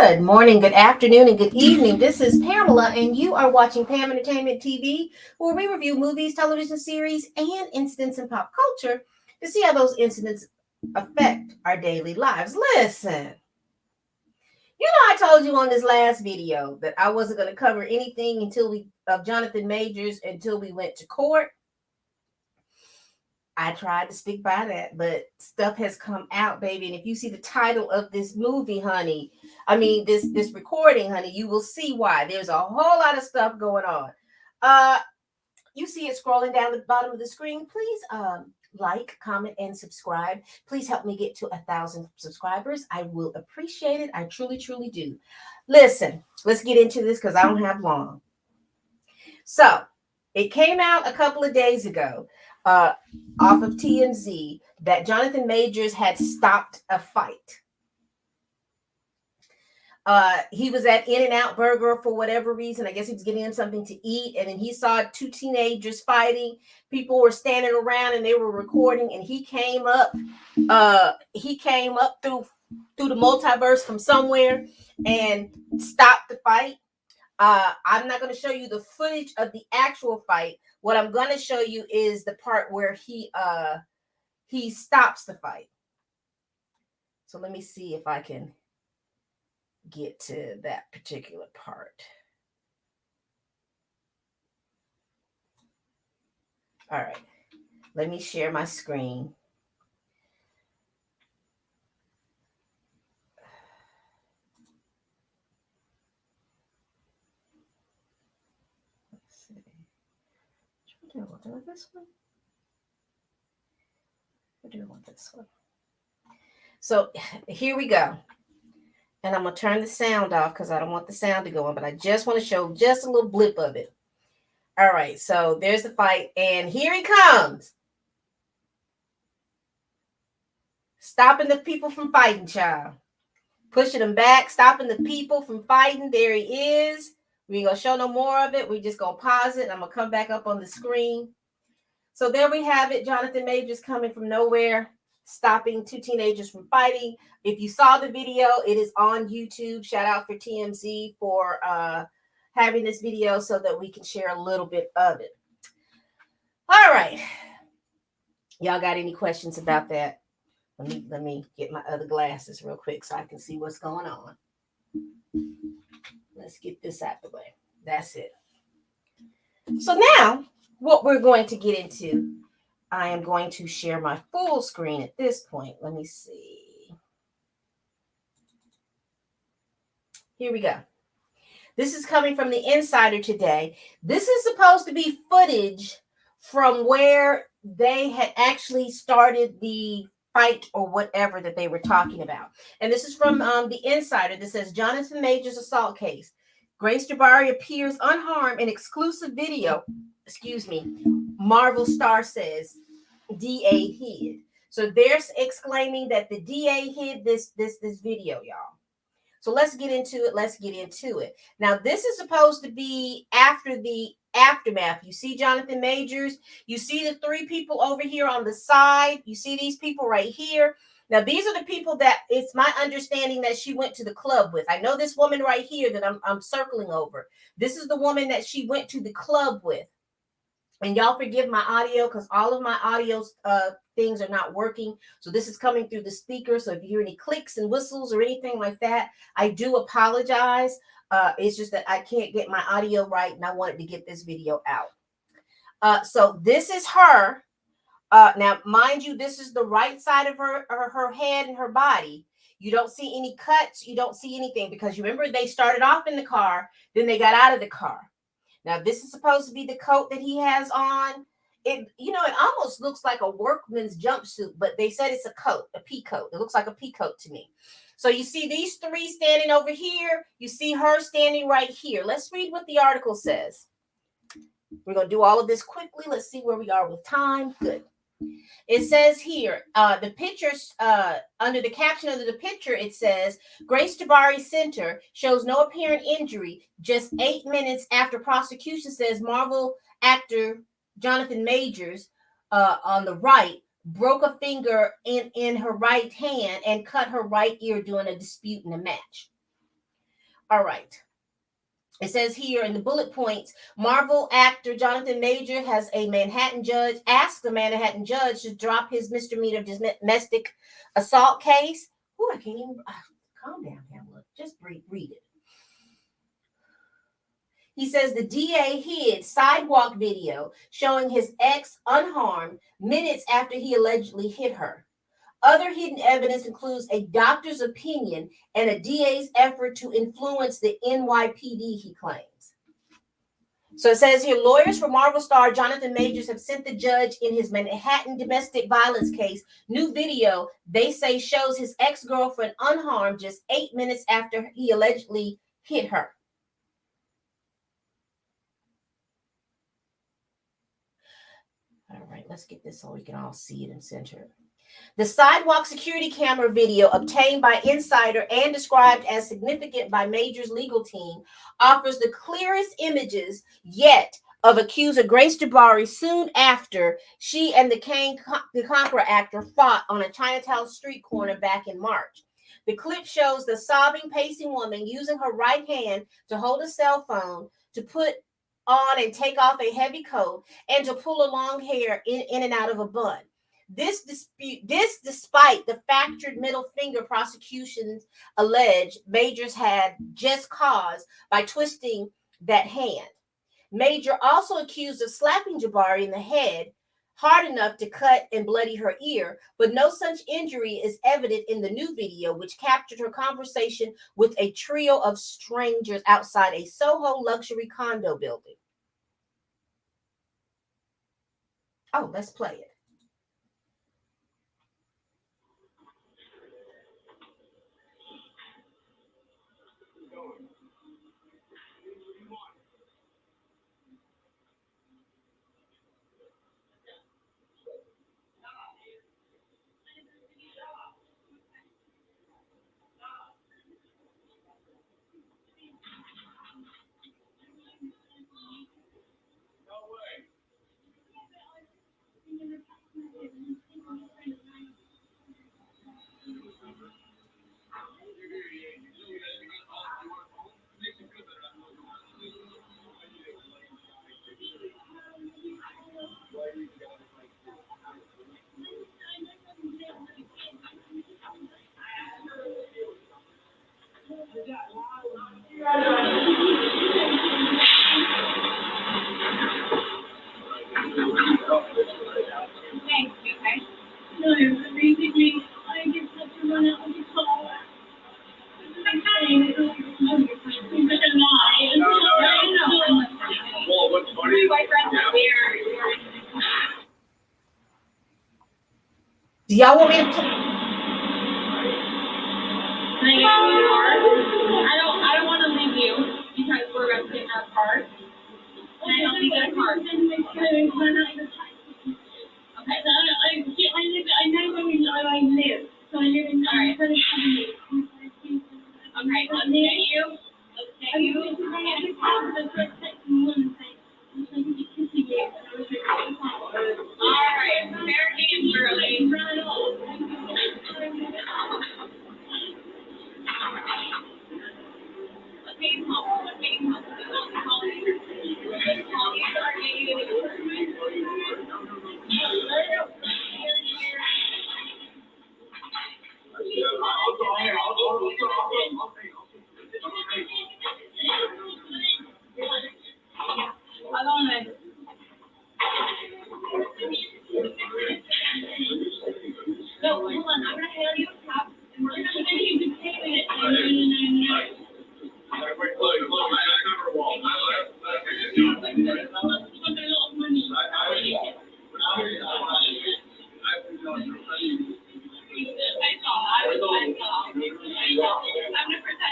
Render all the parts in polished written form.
Good morning, good afternoon, and good evening. This is Pamela, and you are watching Pam Entertainment TV, where we review movies, television series, and incidents in pop culture to see how those incidents affect our daily lives. Listen, I told you on this last video that I wasn't going to cover anything of Jonathan Majors until we went to court. I tried to stick by that, but stuff has come out, baby. And if you see the title of this movie, honey, this recording, honey, you will see why. There's a whole lot of stuff going on. You see it scrolling down the bottom of the screen. Please like, comment, and subscribe. Please help me get to 1,000 subscribers. I will appreciate it. I truly, truly do. Listen, let's get into this because I don't have long. So it came out a couple of days ago off of TMZ that Jonathan Majors had stopped a fight. He was at In-N-Out Burger for whatever reason. I guess he was getting him something to eat, and then he saw two teenagers fighting. People were standing around and they were recording, and he came up through the multiverse from somewhere and stopped the fight. I'm not going to show you the footage of the actual fight. What I'm going to show you is the part where he stops the fight. So let me see if I can get to that particular part. All right. Let me share my screen. Do I want this one? Or do I want this one? So here we go. And I'm going to turn the sound off because I don't want the sound to go on, but I just want to show just a little blip of it. All right, so there's the fight, and here he comes. Stopping the people from fighting, child. Pushing them back, stopping the people from fighting. There he is. We ain't going to show no more of it. We're just going to pause it. I'm going to come back up on the screen. So there we have it. Jonathan Majors coming from nowhere, stopping two teenagers from fighting. If you saw the video, it is on YouTube. Shout out for TMZ for having this video so that we can share a little bit of it. All right. Y'all got any questions about that? Let me get my other glasses real quick so I can see what's going on. Let's get this out the way. That's it. So now, what we're going to get into, I am going to share my full screen at this point. Let me see. Here we go. This is coming from the Insider today. This is supposed to be footage from where they had actually started the fight or whatever that they were talking about. And this is from the Insider that says Jonathan Majors assault case. Grace Jabari appears unharmed in exclusive video. Excuse me. Marvel star says DA hid. So they're exclaiming that the DA hid this video, y'all. So let's get into it. Now, this is supposed to be after the aftermath. You see Jonathan Majors. You see the three people over here on the side. You see these people right here. Now, these are the people that it's my understanding that she went to the club with. I know this woman right here that I'm circling over. This is the woman that she went to the club with. And y'all forgive my audio because all of my audio things are not working. So this is coming through the speaker. So if you hear any clicks and whistles or anything like that, I do apologize. It's just that I can't get my audio right, and I wanted to get this video out. So this is her. Now, mind you, this is the right side of her head and her body. You don't see any cuts. You don't see anything because you remember they started off in the car, then they got out of the car. Now, this is supposed to be the coat that he has on. It almost looks like a workman's jumpsuit, but they said it's a coat, a pea coat. It looks like a pea coat to me. So you see these three standing over here. You see her standing right here. Let's read what the article says. We're going to do all of this quickly. Let's see where we are with time. Good. It says here, the pictures, under the caption under the picture, it says, Grace Jabari Center shows no apparent injury just 8 minutes after prosecution says Marvel actor Jonathan Majors, on the right, broke a finger in her right hand and cut her right ear during a dispute in a match. All right. It says here in the bullet points, Marvel actor Jonathan Major has a Manhattan judge asked the Manhattan judge to drop his misdemeanor domestic assault case. Oh, I can't even calm down, Pamela. Just read it. He says the DA hid sidewalk video showing his ex unharmed minutes after he allegedly hit her. Other hidden evidence includes a doctor's opinion and a DA's effort to influence the NYPD, he claims. So it says here, lawyers for Marvel star Jonathan Majors have sent the judge in his Manhattan domestic violence case new video they say shows his ex-girlfriend unharmed just 8 minutes after he allegedly hit her. All right, let's get this so we can all see it and center it. The sidewalk security camera video obtained by Insider and described as significant by Major's legal team offers the clearest images yet of accuser Grace Jabari soon after she and the Kane the Conqueror actor fought on a Chinatown street corner back in March. The clip shows the sobbing, pacing woman using her right hand to hold a cell phone, to put on and take off a heavy coat, and to pull a long hair in and out of a bun. This despite the fractured middle finger prosecutions allege Majors had just caused by twisting that hand. Major also accused of slapping Jabari in the head hard enough to cut and bloody her ear, but no such injury is evident in the new video, which captured her conversation with a trio of strangers outside a Soho luxury condo building. Oh, let's play it. Do y'all want me to play? I don't want to leave you because we're going to take our card. And I don't think that card. Okay. I know where I live. So I live in the right. Okay, let's get you. Let's get you. All right, fair game, Shirley. No, hold on. I'm going to tell you a top, and we're going to finish you taping it. I'm going to protect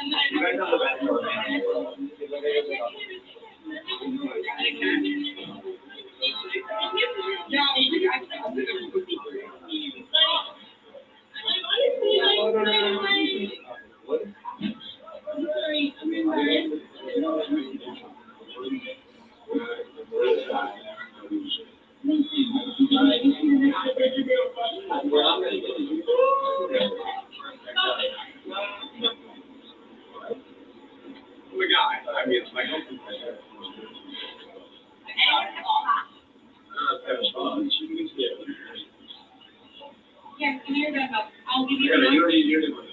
Yeah, come here, Grandma. I'll give you everything I have.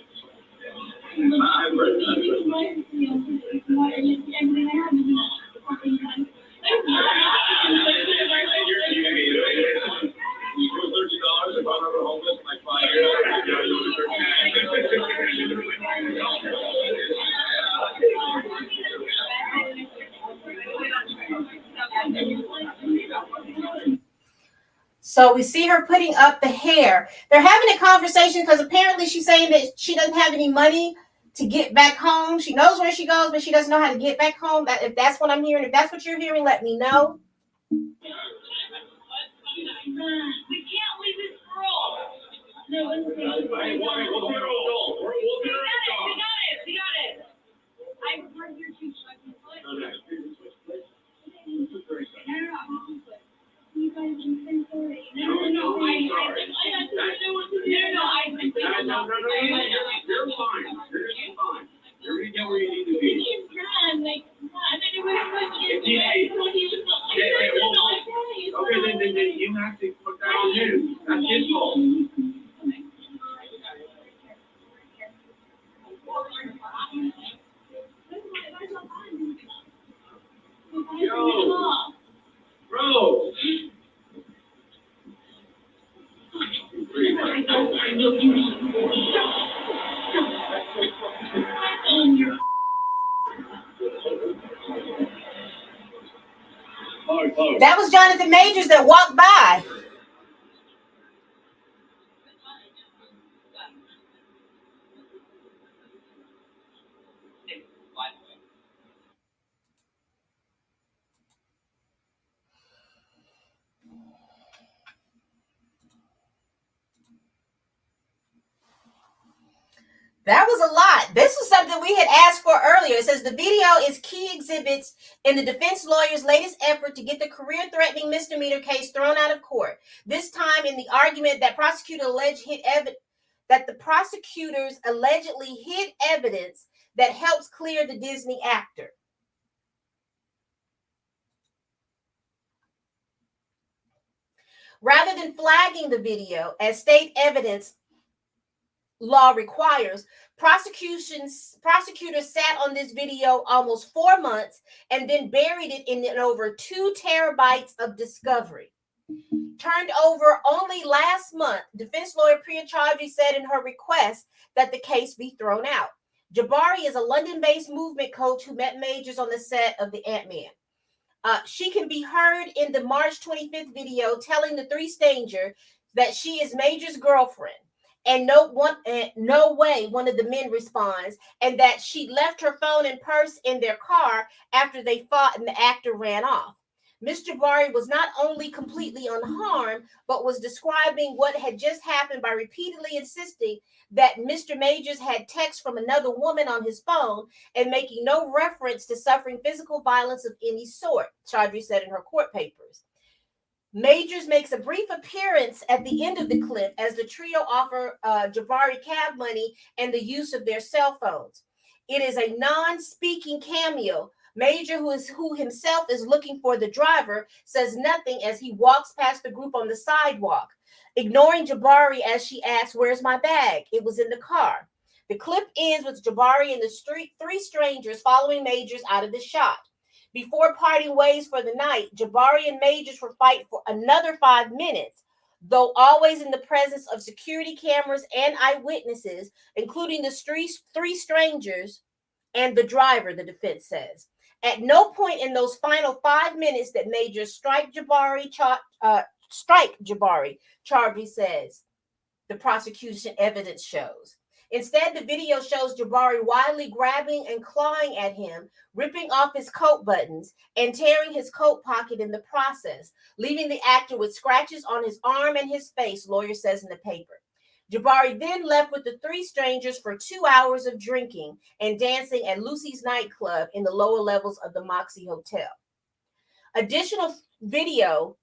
So we see her putting up the hair. They're having a conversation because apparently she's saying that she doesn't have any money to get back home. She knows where she goes, but she doesn't know how to get back home. That if that's what I'm hearing, if that's what you're hearing, let me know. We can't leave this girl. No, we got it. I heard your two choices. You guys have been sorry. No, you're fine. You're fine. You're right where you need to be. Okay, then you have to put that on him. That's his fault. Yo, bro. I know you. That was Jonathan Majors that walked by. That was a lot. This was something we had asked for earlier. It says the video is key exhibits in the defense lawyer's latest effort to get the career-threatening misdemeanor case thrown out of court. This time in the argument that the prosecutors allegedly hid evidence that helps clear the Disney actor. Rather than flagging the video as state evidence law requires, prosecutors sat on this video almost 4 months and then buried it in over 2 terabytes of discovery. Turned over only last month, defense lawyer Priya Chaudhry said in her request that the case be thrown out. Jabari is a London-based movement coach who met Majors on the set of the Ant-Man. She can be heard in the March 25th video telling the 3 strangers that she is Majors' girlfriend. And no way one of the men responds, and that she left her phone and purse in their car after they fought and the actor ran off. Ms. Jabari was not only completely unharmed, but was describing what had just happened by repeatedly insisting that Mr. Majors had text from another woman on his phone and making no reference to suffering physical violence of any sort, Chaudhry said in her court papers. Majors makes a brief appearance at the end of the clip as the trio offer Jabari cab money and the use of their cell phones. It is a non-speaking cameo. Major, who himself is looking for the driver, says nothing as he walks past the group on the sidewalk, ignoring Jabari as she asks, "Where's my bag?" It was in the car. The clip ends with Jabari and the 3 strangers following Majors out of the shot. Before parting ways for the night, Jabari and Majors were fighting for another 5 minutes, though always in the presence of security cameras and eyewitnesses, including the 3 strangers and the driver, the defense says. At no point in those final 5 minutes did Majors strike Jabari, Chaudhry says, the prosecution evidence shows. Instead, the video shows Jabari wildly grabbing and clawing at him, ripping off his coat buttons and tearing his coat pocket in the process, leaving the actor with scratches on his arm and his face, lawyer says in the paper. Jabari then left with the 3 strangers for 2 hours of drinking and dancing at Lucy's nightclub in the lower levels of the Moxie Hotel. Additional video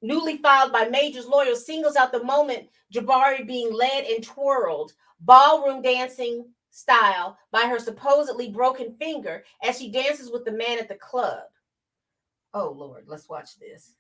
newly filed by Majors' lawyer singles out the moment Jabari being led and twirled, ballroom dancing style by her supposedly broken finger as she dances with the man at the club. Oh, Lord, let's watch this.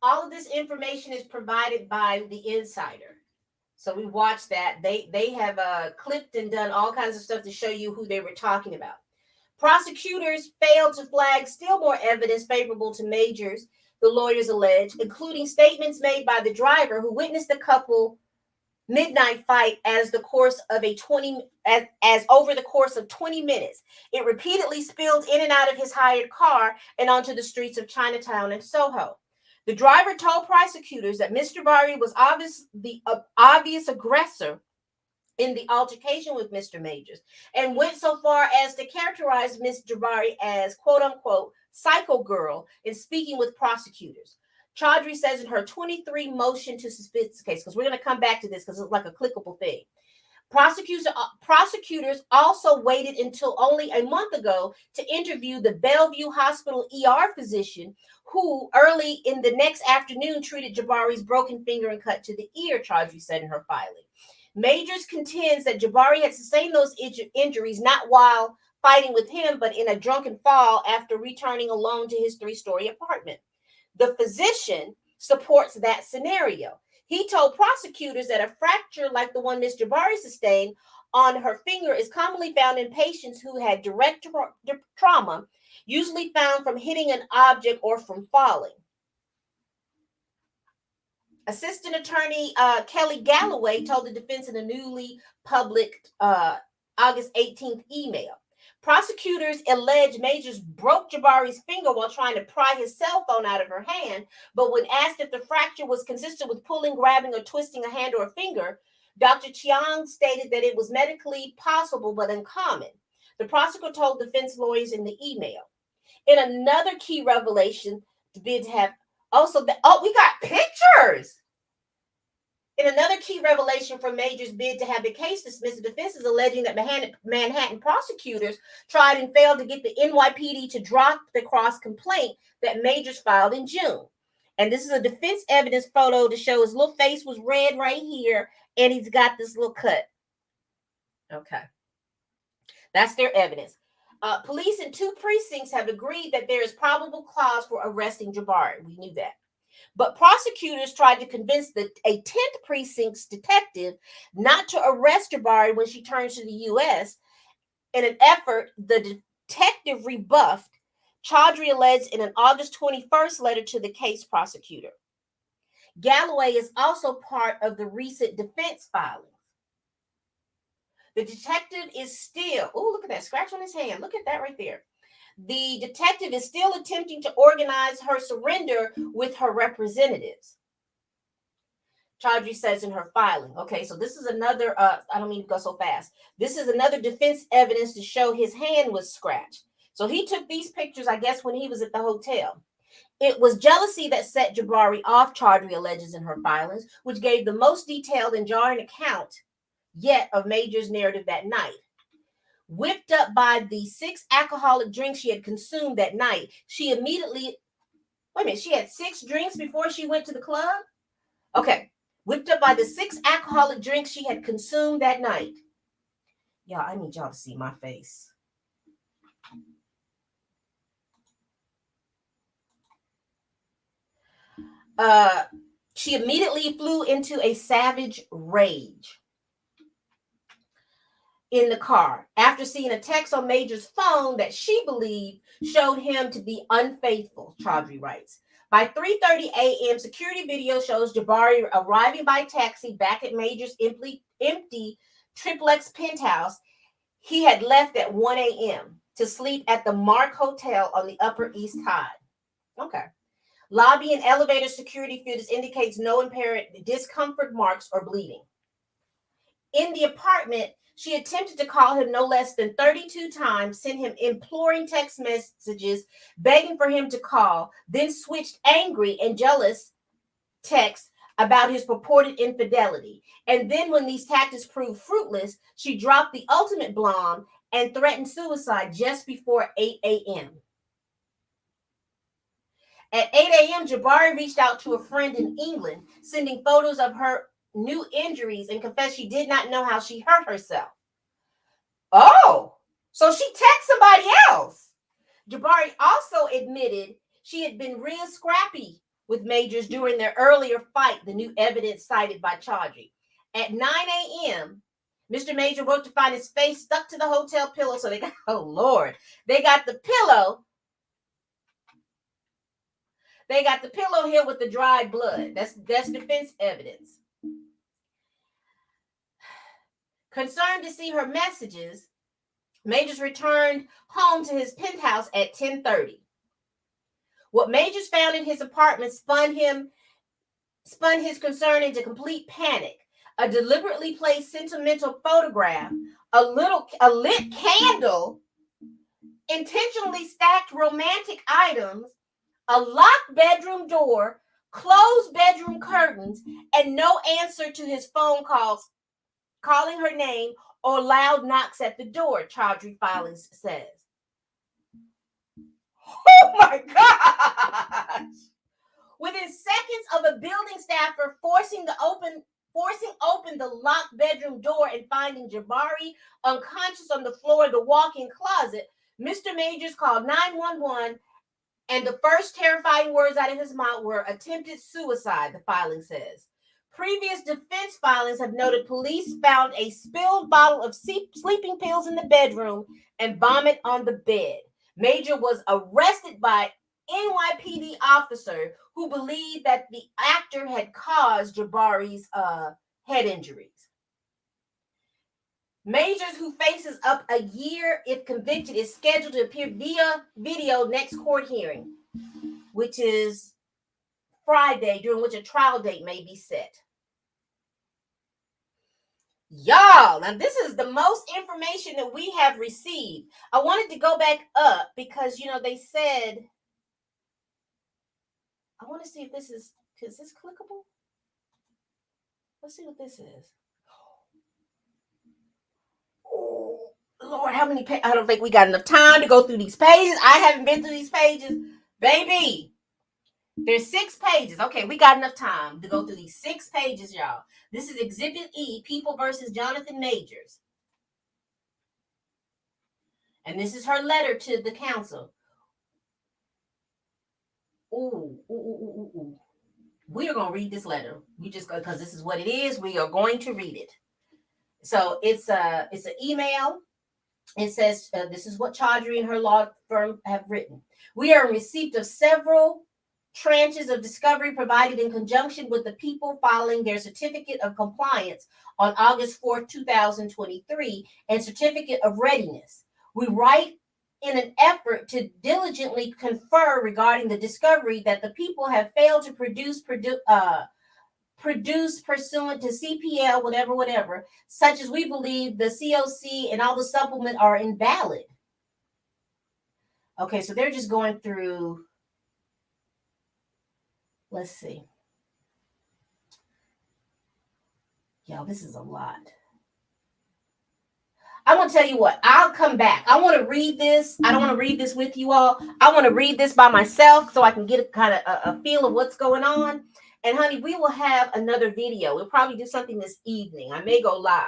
All of this information is provided by the insider. So we watched that. They have clipped and done all kinds of stuff to show you who they were talking about. Prosecutors failed to flag still more evidence favorable to Majors, the lawyers allege, including statements made by the driver who witnessed the couple midnight fight as the course of a 20 as over the course of 20 minutes. It repeatedly spilled in and out of his hired car and onto the streets of Chinatown and Soho. The driver told prosecutors that Mr. Bari was the obvious aggressor in the altercation with Mr. Majors and went so far as to characterize Ms. Jabari as quote unquote psycho girl in speaking with prosecutors. Chaudhry says in her 23 motion to suspend the case, because we're going to come back to this because it's like a clickable thing. Prosecutors also waited until only a month ago to interview the Bellevue Hospital ER physician who early in the next afternoon treated Jabari's broken finger and cut to the ear, Chaudhry said in her filing. Majors contends that Jabari had sustained those injuries not while fighting with him, but in a drunken fall after returning alone to his 3-story apartment. The physician supports that scenario. He told prosecutors that a fracture like the one Ms. Jabari sustained on her finger is commonly found in patients who had direct trauma, usually found from hitting an object or from falling. Assistant Attorney Kelly Galloway told the defense in a newly published August 18th email. Prosecutors allege Majors broke Jabari's finger while trying to pry his cell phone out of her hand, but when asked if the fracture was consistent with pulling, grabbing, or twisting a hand or a finger, Dr. Chiang stated that it was medically possible but uncommon. The prosecutor told defense lawyers in the email. In another key revelation, the bids have also we got pictures. In another key revelation from Major's bid to have the case dismissed, the defense is alleging that Manhattan prosecutors tried and failed to get the NYPD to drop the cross complaint that Majors filed in June. And this is a defense evidence photo to show his little face was red right here, and he's got this little cut. Okay. That's their evidence. Police in 2 precincts have agreed that there is probable cause for arresting Jabari. We knew that. But prosecutors tried to convince a 10th precinct's detective not to arrest Jabari when she turns to the U.S. In an effort, the detective rebuffed, Chaudhry alleged in an August 21st letter to the case prosecutor. Galloway is also part of the recent defense filings. The detective is still, oh, look at that scratch on his hand. Look at that right there. The detective is still attempting to organize her surrender with her representatives. Chaudhry says in her filing. Okay, so this is another, I don't mean to go so fast. This is another defense evidence to show his hand was scratched. So he took these pictures, I guess, when he was at the hotel. It was jealousy that set Jabari off, Chaudhry alleges in her filings, which gave the most detailed and jarring account yet of Major's narrative that night. Whipped up by the 6 alcoholic drinks she had consumed that night, she immediately, she had 6 drinks before she went to the club? Okay, whipped up by the 6 alcoholic drinks she had consumed that night. Y'all, I need y'all to see my face. She immediately flew into a savage rage in the car after seeing a text on Major's phone that she believed showed him to be unfaithful, Chaudhry writes. By 3:30 a.m., security video shows Jabari arriving by taxi back at Major's empty triplex penthouse. He had left at 1 a.m. to sleep at the Mark Hotel on the Upper East Side. Okay. Lobby and elevator security footage indicates no apparent discomfort, marks, or bleeding. In the apartment, She attempted to call him no less than 32 times, sent him imploring text messages, begging for him to call, then switched angry and jealous texts about his purported infidelity. And then, when these tactics proved fruitless, she dropped the ultimate bomb and threatened suicide just before 8 a.m. At 8 a.m., Jabari reached out to a friend in England, sending photos of her new injuries and confessed she did not know how she hurt herself. Oh, so she texted somebody else. Jabari also admitted she had been real scrappy with Majors during their earlier fight, the new evidence cited by Chaudhry. At 9 a.m., Mr. Major woke to find his face stuck to the hotel pillow. So they got, oh Lord, they got the pillow. They got the pillow here with the dried blood. That's defense evidence. Concerned to see her messages, Majors returned home to his penthouse at 10:30. What Majors found in his apartment spun his concern into complete panic. A deliberately placed sentimental photograph, a lit candle, intentionally stacked romantic items, a locked bedroom door, closed bedroom curtains, and no answer to his phone calls, calling her name, or loud knocks at the door, Chaudhry filings says. Oh my gosh! Within seconds of a building staffer forcing open the locked bedroom door and finding Jabari unconscious on the floor of the walk-in closet, Mr. Majors called 911, and the first terrifying words out of his mouth were attempted suicide, the filing says. Previous defense filings have noted police found a spilled bottle of sleeping pills in the bedroom and vomit on the bed. Major was arrested by NYPD officer who believed that the actor had caused Jabari's head injuries. Majors, who faces up a year if convicted, is scheduled to appear via video next court hearing, which is Friday, during which a trial date may be set. Y'all, now this is the most information that we have received. I wanted to go back up because, they said, I want to see if this is this clickable? Let's see what this is. Oh, Lord, how many pages? I don't think we got enough time to go through these pages. I haven't been through these pages. Baby, there's 6 pages. Okay, we got enough time to go through these 6 pages, y'all. This is Exhibit E, People versus Jonathan Majors. And this is her letter to the council. Ooh. We are going to read this letter. We just because this is what it is. We are going to read it. So it's an email. It says, this is what Chaudhry and her law firm have written. We are in receipt of several tranches of discovery provided in conjunction with the people filing their certificate of compliance on August 4th, 2023, and certificate of readiness. We write in an effort to diligently confer regarding the discovery that the people have failed to produce pursuant to CPL, whatever, such as we believe the COC and all the supplement are invalid. Okay, so they're just going through. Let's see. Y'all, this is a lot. I want to tell you what, I'll come back. I want to read this. I don't want to read this with you all. I want to read this by myself so I can get a kind of a feel of what's going on. And honey, we will have another video. We'll probably do something this evening. I may go live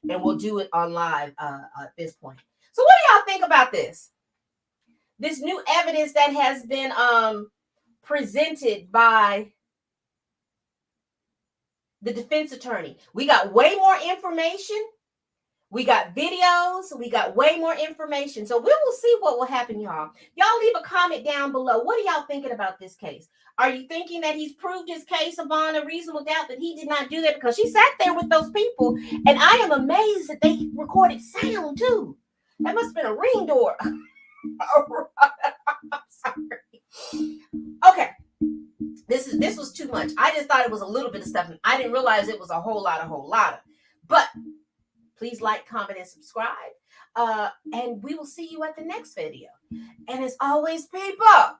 and we'll do it on live at this point. So what do y'all think about this? This new evidence that has been presented by the defense attorney. We got way more information. We got videos. We got way more information. So we will see what will happen, y'all. Y'all leave a comment down below. What are y'all thinking about this case? Are you thinking that he's proved his case upon a reasonable doubt that he did not do that? Because she sat there with those people, and I am amazed that they recorded sound too. That must have been a ring door. I'm sorry. Okay. This was too much. I just thought it was a little bit of stuff, and I didn't realize it was a whole lot. But Please like, comment, and subscribe. And we will see you at the next video. And as always, people,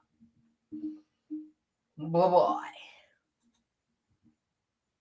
bye-bye.